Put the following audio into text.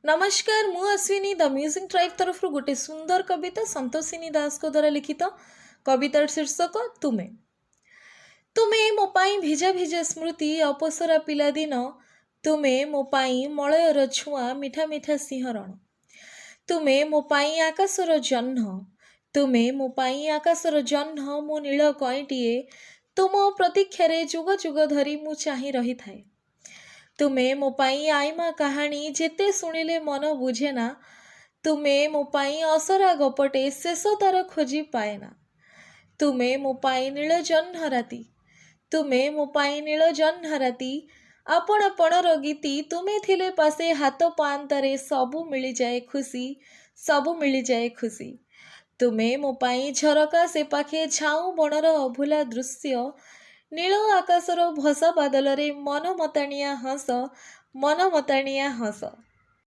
नमस्कार मु Ashwini the music tribe तरफ गोटे सुंदर कविता संतोषिनी दास को द्वारा लिखित कवितार शीर्षक तुमे तुमे मो पाई भिजा भिजा स्मृति अपसरा पिलादिन तुमे मो पाई मलयर छुआ मिठा मिठा सिंहरण तुमे मो पाई आकाशर जह्न तुमे मो पाई आकाशर जह्न मो नील कईटिए तुम प्रतीक्षारे जुग जुग धरी मु चाहि रही थाए तुमे मो पाई आईमा कहानी जेते शुणिले मन बुझे ना तुमे मो पाई असरा गपटे शेष तार खोजी पाए ना तुमे मो पाई नील जह्न राति तुमे मो पाई नील जह्न राति आपण आपणर गीति तुमे थिले पासे हाथ पांतारे सबु मिली जाए खुशी सबु मिली जाए खुशी तुमे मो पाई झरका से पाखे झाऊ बणर अभुला दृश्य नील आकाशर भसा बादल रे मन मताणिया हस